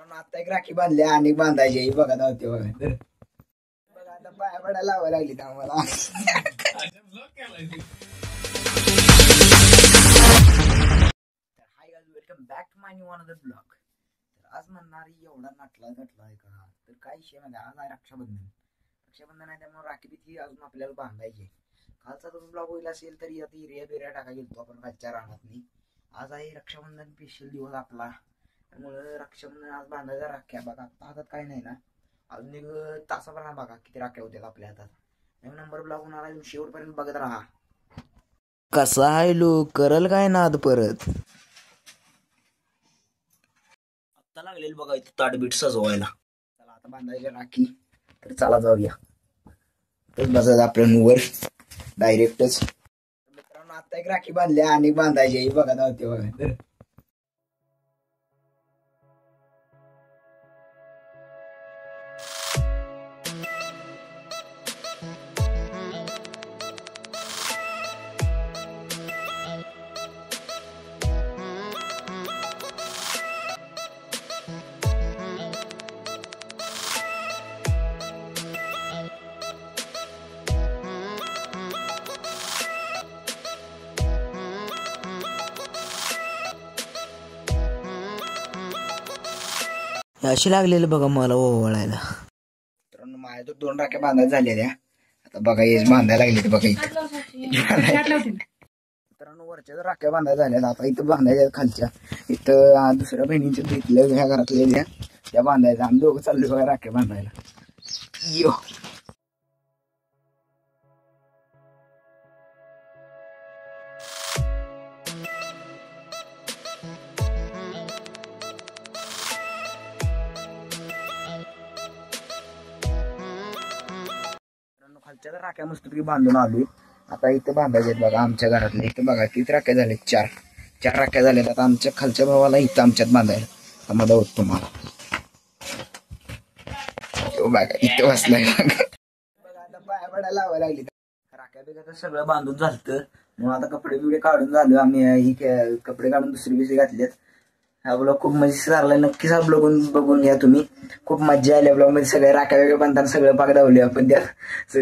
मित्रांनो आता एक राखी बांधली आणि बांधायची बघा नव्हते बघा बघा आता पाया पडायला लावायला लागली आम्हाला. Hi guys, welcome back to my new another blog. तर आज म्हणणार एवढा नटला आहे का, तर काय विषय म्हणजे आज आहे रक्षाबंधन आहे, त्यामुळे राखी बिथी अजून आपल्याला बांधायची. कालचा तो ब्लॉग होईल असेल तरी आता हिर्या बिर्या टाका गेलो आपण कालच्या रानात. आज आहे रक्षाबंधन स्पेशल दिवस आपला, त्यामुळे रक्षाबंधन आज बांधायचा राख्या. बघा आता हातात काही नाही ना, अजून एक तासाभरात बघा किती राख्या होत्या आपल्या हातात. नवीन नंबर ब्लॉग होणार आहे, शेवटपर्यंत बघत राहा. कसा आहे लोक करल काय नाद परत. आता लागलेली बघा इथे ताटबीट सजवायला. चला आता बांधायची राखी, तर चला जाऊया. तर बघा आपल्या वर डायरेक्टच. मित्रांनो आता एक राखी बांधली आणि बांधायची बघा नव्हते बघा. अशी लागलेलं बघा मला ओवाळायला. मित्रांनो माझ्या तर 2 राख्या बांधायच्या झालेल्या, आता बघा हेच बांधायला लागले बघा इथं. मित्रांनो वरच्या राख्या बांधायच्या झाल्या, आता इथं बांधायच्या खालच्या. इथं दुसऱ्या बहिणीच्या इथल्या ह्या घरातल्या त्या बांधायच्या. आम्ही दोघं चाललो बघा राख्या बांधायला. यो खालच्या राख्या मस्तपैकी बांधून आलोय. आता इथं बांधायचे बघा आमच्या घरातले. इथं बघा किती राख्या झाले, 4 राख्या झाल्यात. आता आमच्या खालच्या भावाला इथं आमच्यात बांधायला. मजा होत तुम्हाला बघा इथं बसलाय बघा. आता पाया पडायला लावायला लागली राख्या बिख्या तर सगळं बांधून झालं. मग आता कपडे बिडे काढून झालो आम्ही. ही कपडे काढून दुसरी बिसरी घातलेत. हा ब्लॉग खूप मजेशीर झालाय, नक्कीच हा ब्लॉग बघून घ्या तुम्ही. खूप मजा आली ब्लॉग मध्ये. सगळे राख्या वेगळे बांधताना सगळं पाक दावले आपण त्यात.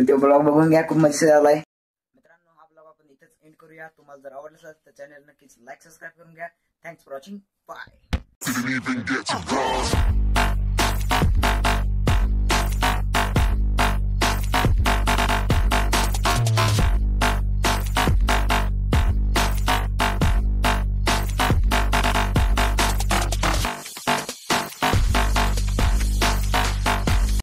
तो ब्लॉग बघून घ्या, खूप मजेशीर झालाय. मित्रांनो हा ब्लॉग आपण इथेच एंड करूया. तुम्हाला जर आवडलं असेल तर चॅनल नक्कीच लाईक सबस्क्राईब करून घ्या. Thanks for watching. बाय.